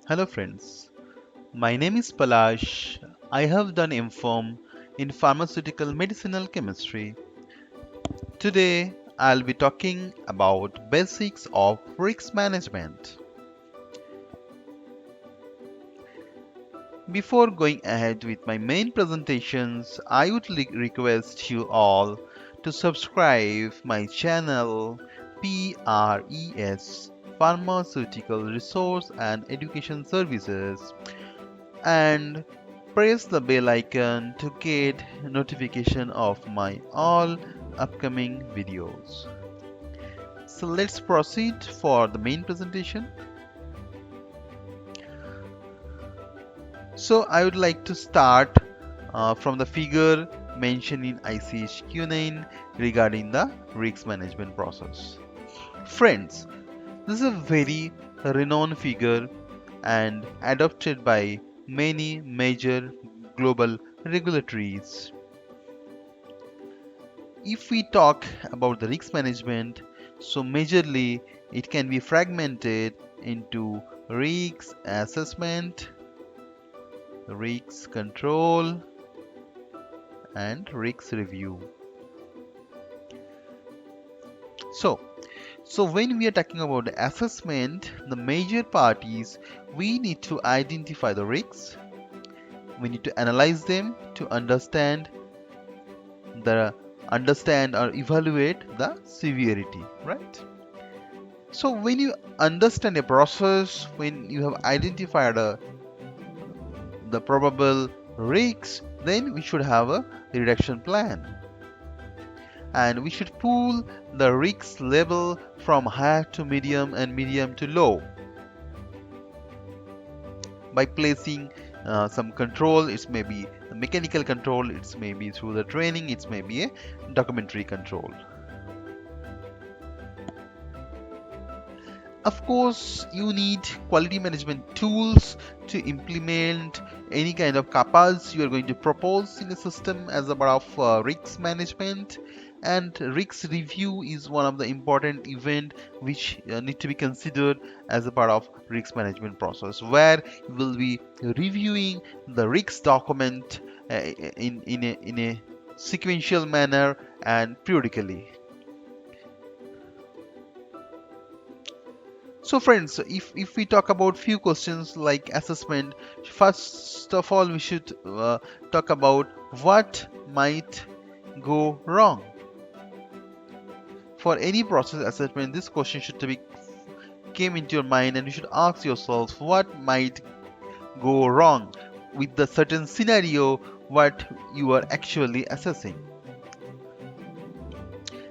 Hello friends, my name is Palash. I have done M.Pharm in pharmaceutical medicinal chemistry. Today I'll be talking about basics of risk management. Before going ahead with my main presentations, I would request you all to subscribe my channel PRES Pharmaceutical Resource and Education Services and press the bell icon to get notification of my all upcoming videos. So let's proceed for the main presentation. So I would like to start from the figure mentioned in ICH Q9 regarding the risk management process. Friends, this is a very renowned figure and adopted by many major global regulatories. If we talk about the risk management, so majorly it can be fragmented into risk assessment, risk control, and risk review. So when we are talking about the assessment, the major part is we need to identify the risks, we need to analyze them to understand or evaluate the severity, right? So when you understand a process, when you have identified the probable risks, then we should have a reduction plan. And we should pool the risk level from high to medium and medium to low by placing some control. It may be a mechanical control, it may be through the training, it may be a documentary control. Of course, you need quality management tools to implement any kind of CAPAs you are going to propose in a system as a part of risk management. And risk review is one of the important event which need to be considered as a part of risk management process, where you will be reviewing the risk document in a sequential manner and periodically. So friends, if we talk about few questions like assessment, first of all we should talk about what might go wrong. For any process assessment, this question should be came into your mind, and you should ask yourself what might go wrong with the certain scenario what you are actually assessing,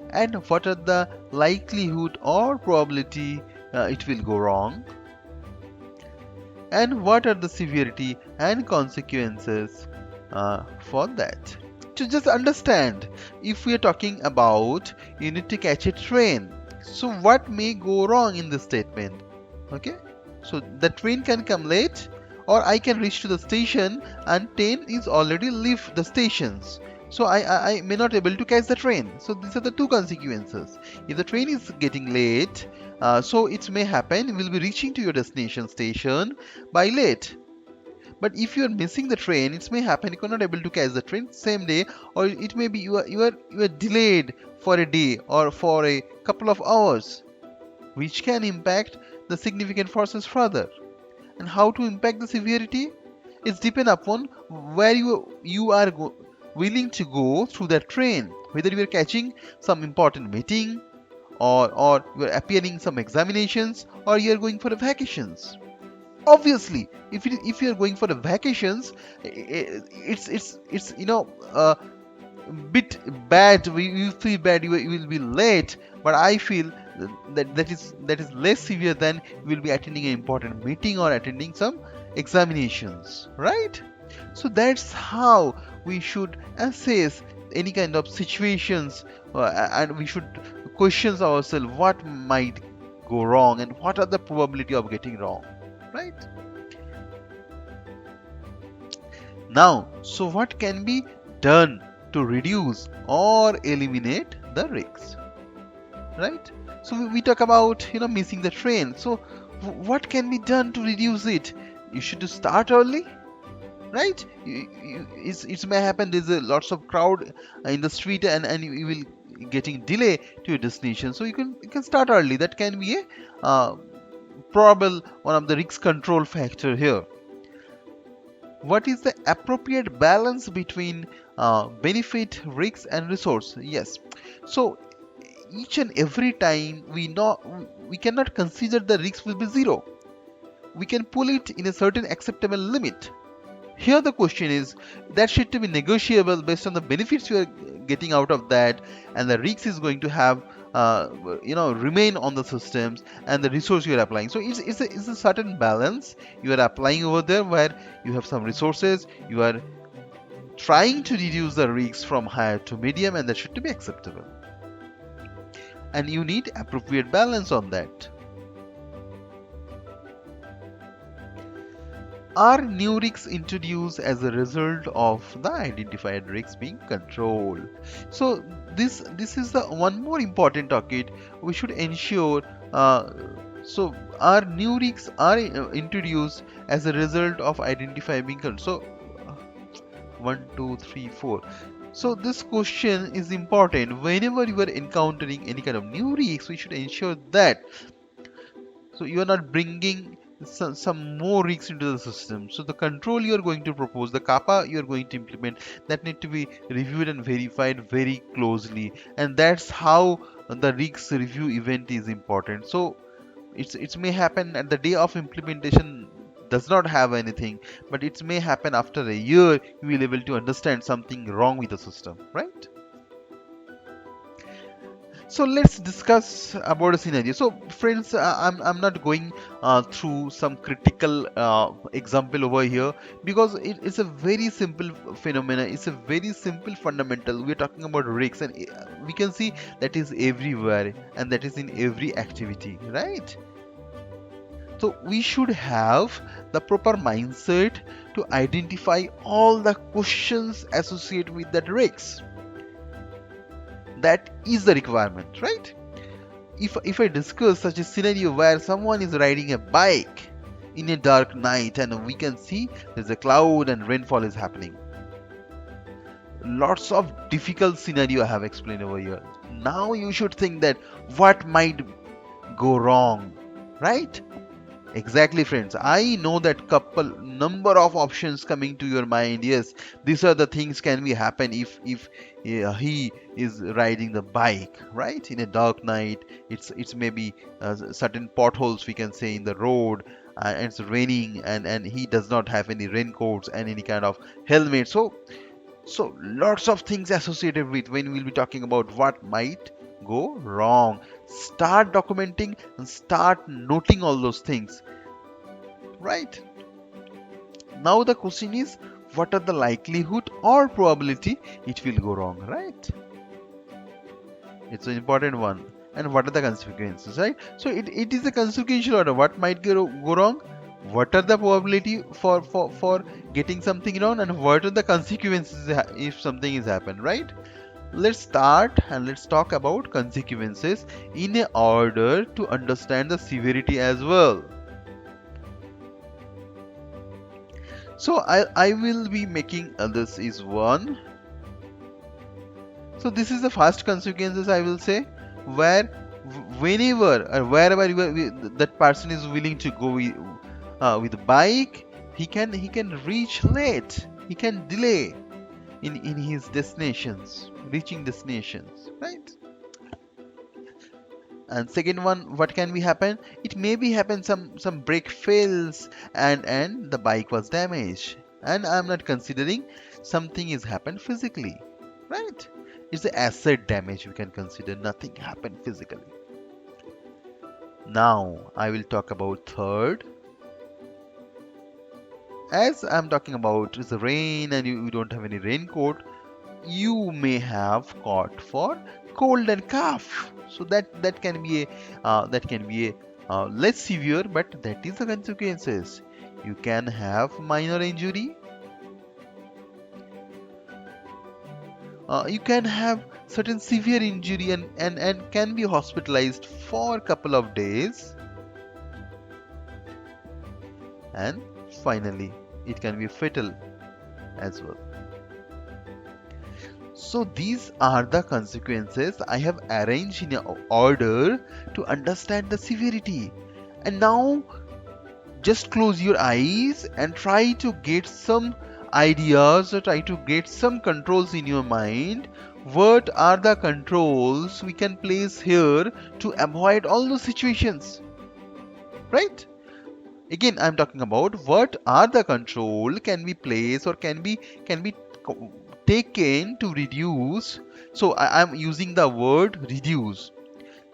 and what are the likelihood or probability it will go wrong, and what are the severity and consequences for that. To just understand, if we are talking about you need to catch a train, so what may go wrong in this statement? Okay, so the train can come late, or I can reach to the station and train is already leave the stations, so I may not able to catch the train. So these are the two consequences. If the train is getting late, so it may happen you will be reaching to your destination station by late. But if you are missing the train, it may happen you cannot able to catch the train same day, or it may be you are delayed for a day or for a couple of hours, which can impact the significant forces further. And how to impact the severity? It's depend upon where you are willing to go through that train, whether you are catching some important meeting, or you are appearing some examinations, or you are going for vacations. Obviously, if you are going for the vacations, it's bit bad. You feel bad. You will be late, but I feel that is less severe than you will be attending an important meeting or attending some examinations, right? So that's how we should assess any kind of situations, and we should question ourselves what might go wrong and what are the probability of getting wrong, right? Now, so what can be done to reduce or eliminate the risks, right? So we talk about missing the train. So what can be done to reduce it? You should start early, right? It may happen there's a lots of crowd in the street, and you will getting delay to your destination. So you can start early. That can be a probable one of the risk control factor here. What is the appropriate balance between benefit, risks, and resource? Yes. So each and every time we cannot consider the risk will be zero. We can pull it in a certain acceptable limit. Here the question is that should to be negotiable based on the benefits you are getting out of that, and the risk is going to have remain on the systems and the resource you are applying. So it's a certain balance you are applying over there, where you have some resources, you are trying to reduce the risks from higher to medium, and that should to be acceptable, and you need appropriate balance on that. Are new risks introduced as a result of the identified risks being controlled? So this is the one more important topic we should ensure. So our new risks are introduced as a result of identifying being controlled. So 1, 2, 3, 4. So this question is important. Whenever you are encountering any kind of new risks, we should ensure that so you are not bringing some more risks into the system. So the control you are going to propose, the kappa you are going to implement, that need to be reviewed and verified very closely, and that's how the risk review event is important. So it may happen at the day of implementation, does not have anything, but it may happen after a year you will able to understand something wrong with the system, right? So let's discuss about a scenario. So friends, I'm not going through some critical example over here, because it's a very simple phenomena. It's a very simple fundamental. We're talking about risks, and we can see that is everywhere, and that is in every activity, right? So we should have the proper mindset to identify all the questions associated with that risks. That is the requirement, right? If I discuss such a scenario where someone is riding a bike in a dark night, and we can see there's a cloud and rainfall is happening, lots of difficult scenario I have explained over here. Now you should think that what might go wrong, right? Exactly, friends. I know that couple number of options coming to your mind. Yes, these are the things can be happen if he is riding the bike, right? In a dark night, it's maybe certain potholes we can say in the road, and it's raining, and he does not have any raincoats and any kind of helmet. So lots of things associated with when we'll be talking about what might go wrong. Start documenting and start noting all those things, right? Now the question is, what are the likelihood or probability it will go wrong, right? It's an important one. And what are the consequences, right? So it is a consequential order. What might go wrong? What are the probability for getting something wrong, and what are the consequences if something is happened, right? Let's start and let's talk about consequences in a order to understand the severity as well. So I will be making this is one. So this is the first consequences I will say, where whenever or wherever that person is willing to go with bike, he can reach late, he can delay in his destinations, reaching destinations, right? And second one, what can be happen? It may be happen some brake fails, and the bike was damaged, and I'm not considering something is happened physically, right? It's the asset damage we can consider, nothing happened physically. Now I will talk about third. As I'm talking about is the rain, and you don't have any raincoat, you may have caught for cold and cough. So that can be a less severe, but that is the consequences. You can have minor injury. You can have certain severe injury, and can be hospitalized for a couple of days. and finally it can be fatal as well. So these are the consequences I have arranged in an order to understand the severity. And now just close your eyes and try to get some ideas or try to get some controls in your mind. What are the controls we can place here to avoid all those situations, right? Again, I'm talking about what are the control can be placed or can be taken to reduce. So I'm using the word reduce.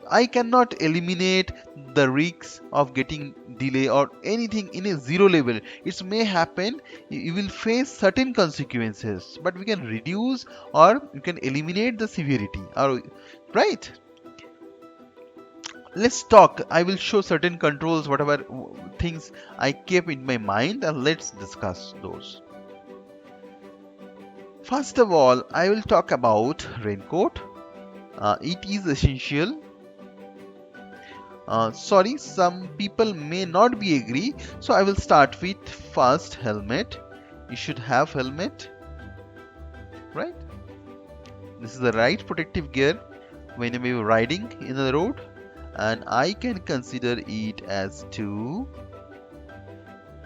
I cannot eliminate the risks of getting delay or anything in a zero level. It may happen, you will face certain consequences, but we can reduce or you can eliminate the severity. Or, right? Let's talk. I will show certain controls, whatever things I kept in my mind, and let's discuss those. First of all, I will talk about raincoat. It is essential. Sorry, some people may not be agree, so I will start with first helmet. You should have helmet, right? This is the right protective gear when you are riding in the road, and I can consider it as 2,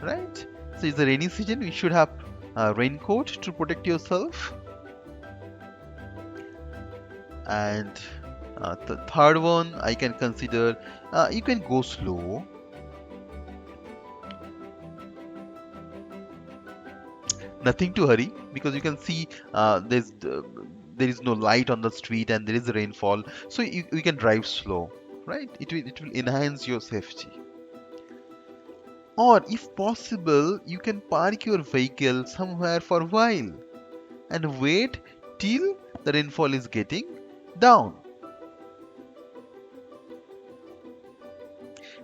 right? So it's the rainy season, you should have a raincoat to protect yourself. And the third one I can consider, you can go slow. Nothing to hurry, because you can see there is no light on the street and there is rainfall, so you can drive slow, right? It will enhance your safety. Or if possible, you can park your vehicle somewhere for a while and wait till the rainfall is getting down.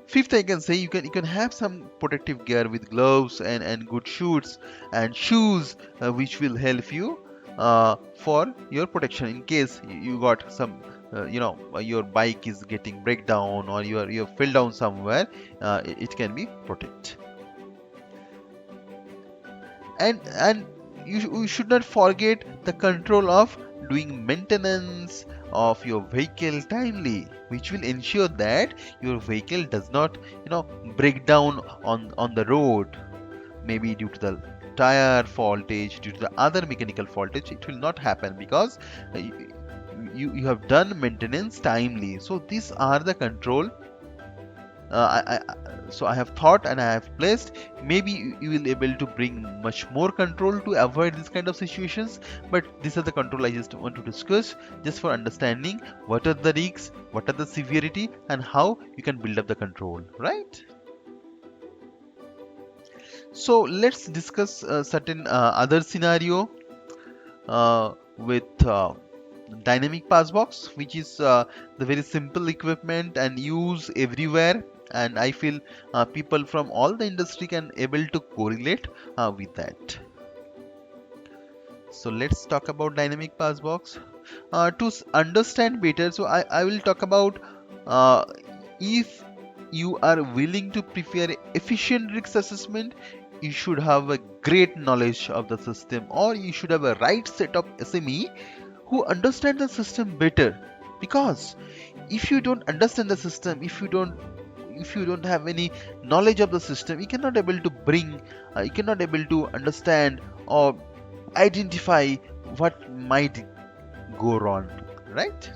Fifth, I can say you can have some protective gear with gloves and good shoes which will help you for your protection in case you got some your bike is getting breakdown or you fell down somewhere, it can be protect. And you should not forget the control of doing maintenance of your vehicle timely, which will ensure that your vehicle does not break down on the road, maybe due to the tire faultage, due to the other mechanical faultage. It will not happen because you have done maintenance timely. So these are the control so I have thought and I have placed. Maybe you will able to bring much more control to avoid this kind of situations, but these are the control I just want to discuss just for understanding what are the risks, what are the severity, and how you can build up the control, right? So let's discuss certain other scenario with dynamic pass box, which is the very simple equipment and use everywhere, and I feel people from all the industry can able to correlate with that. So let's talk about dynamic pass box to understand better. So I will talk about if you are willing to prepare efficient risk assessment, you should have a great knowledge of the system, or you should have a right set of SME who understand the system better. Because if you don't understand the system, if you don't have any knowledge of the system, you cannot able to bring you cannot able to understand or identify what might go wrong, right?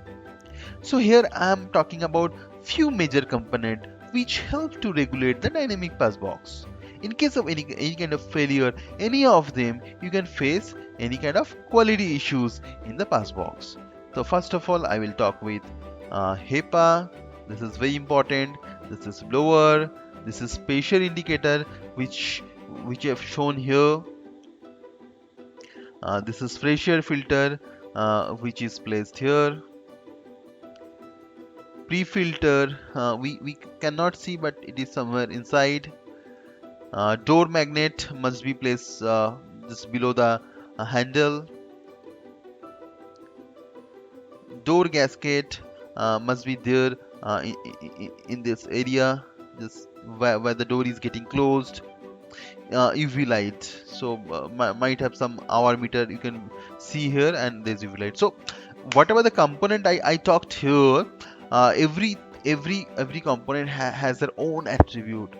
So here I am talking about few major components which help to regulate the dynamic pass box. In case of any kind of failure, any of them, you can face any kind of quality issues in the pass box. So first of all, I will talk with HEPA. This is very important. This is blower. This is pressure indicator, which I have shown here. This is pressure filter, which is placed here. Pre-filter, we cannot see, but it is somewhere inside. Door magnet must be placed just below the handle. Door gasket must be there in this area, just where the door is getting closed. UV light. So might have some hour meter you can see here, and there's UV light. So whatever the component I talked here, every component has their own attribute,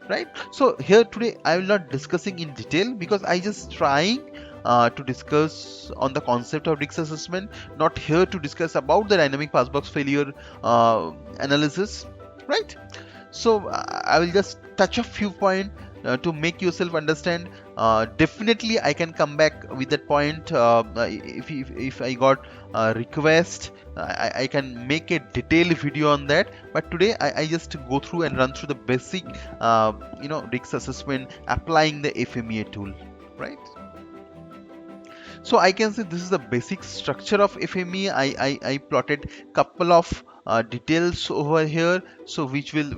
right? So here today I will not discussing in detail, because I just trying to discuss on the concept of risk assessment, not here to discuss about the dynamic passbox failure analysis, right? So I will just touch a few points to make yourself understand. Definitely I can come back with that point if I got a request. I can make a detailed video on that, but today I just go through and run through the basic risk assessment applying the FMEA tool, right? So I can say this is the basic structure of FME. I plotted couple of details over here, so which will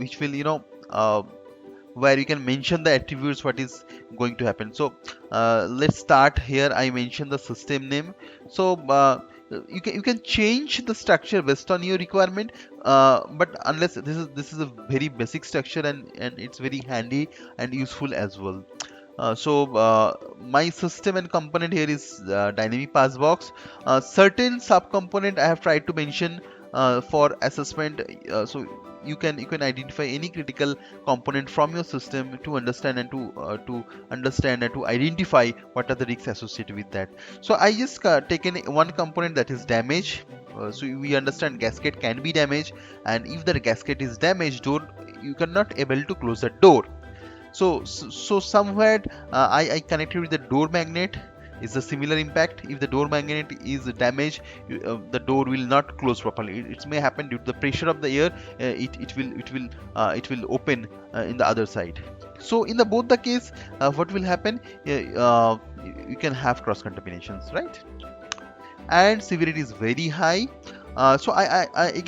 where you can mention the attributes what is going to happen. So let's start here. I mentioned the system name. So you can change the structure based on your requirement, but unless this is a very basic structure, and it's very handy and useful as well. My system and component here is dynamic passbox. Certain subcomponent I have tried to mention for assessment. So you can identify any critical component from your system to understand and to understand and to identify what are the risks associated with that. So I just taken one component, that is damage. So we understand gasket can be damaged, and if the gasket is damaged, you cannot able to close the door. So somewhere I connected with the door magnet. Is a similar impact. If the door magnet is damaged, the door will not close properly. It may happen due to the pressure of the air. It will open in the other side. So in the both the case, what will happen? You can have cross contaminations, right? And severity is very high. So I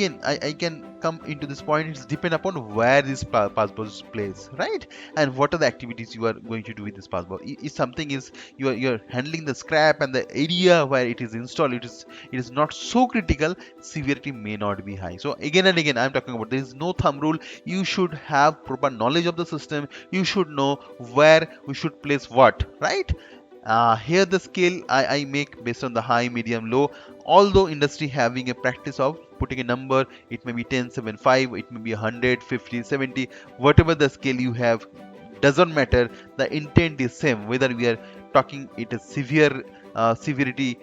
can come into this point. It's depend upon where this passbox is placed, right? And what are the activities you are going to do with this passbox. If something is you're handling the scrap and the area where it is installed, it is not so critical, severity may not be high. So again and again I'm talking about, there is no thumb rule. You should have proper knowledge of the system. You should know where we should place what, right? Here the scale I make based on the high, medium, low. Although industry having a practice of putting a number, it may be 10, 7, 5, it may be 100, 50, 70, whatever the scale you have, doesn't matter. The intent is same, whether we are talking it is severe severity,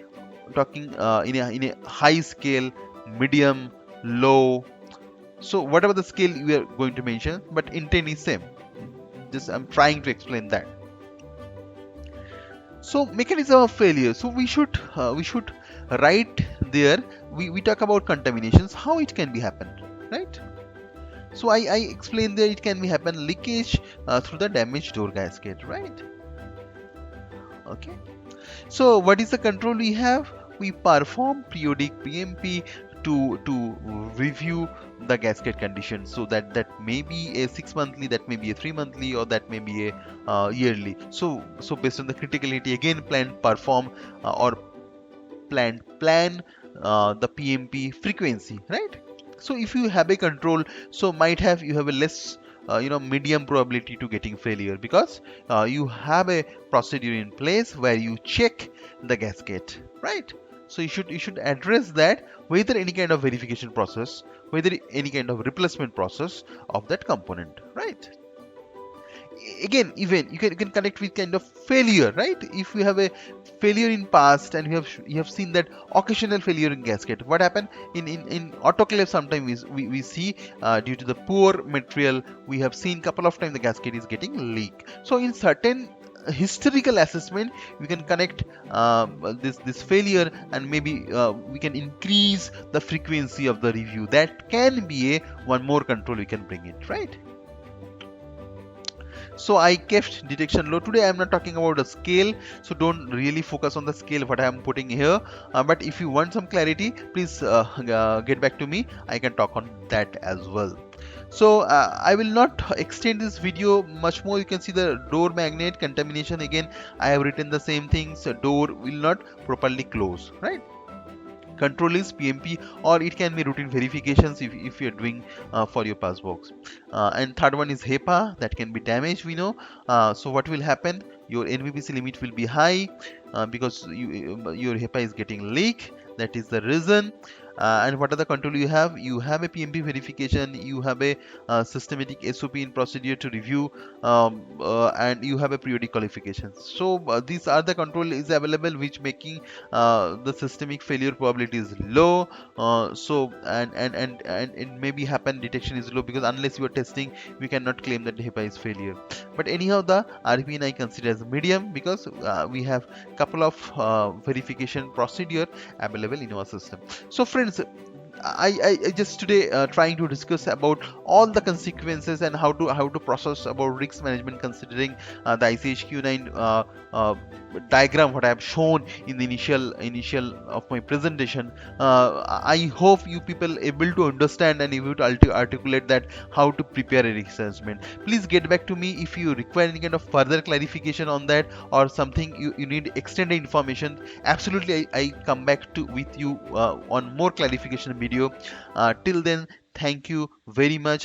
talking in a high scale, medium, low. So whatever the scale we are going to mention, but intent is same. Just I'm trying to explain that. So mechanism of failure. So we should write there. We talk about contaminations, how it can be happen, right? So I explained there, it can be happen leakage through the damaged door gasket, right? Okay. So what is the control we have? We perform periodic PMP to review the gasket condition. So that may be a 6 monthly, that may be a 3 monthly, or that may be a yearly. So based on the criticality, again perform or plan the PMP frequency, right? So if you have a control, so you have a less medium probability to getting failure, because you have a procedure in place where you check the gasket, right? So you should address that, whether any kind of verification process, whether any kind of replacement process of that component, right? Again, even you can connect with kind of failure, right? If you have a failure in past and you have seen that occasional failure in gasket, what happened in autoclave, sometimes we see due to the poor material, we have seen couple of times the gasket is getting leak. So in certain historical assessment, we can connect this failure, and maybe we can increase the frequency of the review. That can be a one more control we can bring it, right? So I kept detection low. Today I am not talking about the scale, so don't really focus on the scale what I am putting here, but if you want some clarity, please get back to me. I can talk on that as well. So I will not extend this video much more. You can see the door magnet contamination. Again, I have written the same thing. So door will not properly close, right? Control is PMP, or it can be routine verifications if you're doing for your passbox. And third one is HEPA, that can be damaged, we know. So what will happen? Your NVBC limit will be high because your HEPA is getting leak. That is the reason. And what are the control you have? You have a PMP verification, you have a systematic SOP in procedure to review, and you have a periodic qualification. So these are the control is available, which making the systemic failure probability is low. And it maybe happen detection is low, because unless you are testing, we cannot claim that the HEPA is failure. But anyhow, the RPN I consider as medium, because we have couple of verification procedure available in our system. So friends, I just today trying to discuss about all the consequences and how to process about risk management, considering the ICHQ9 diagram what I have shown in the initial of my presentation. I hope you people able to understand and able to articulate that how to prepare a risk assessment. Please get back to me if you require any kind of further clarification on that, or something you need extended information. Absolutely, I come back to with you on more clarification video. Till then, thank you very much.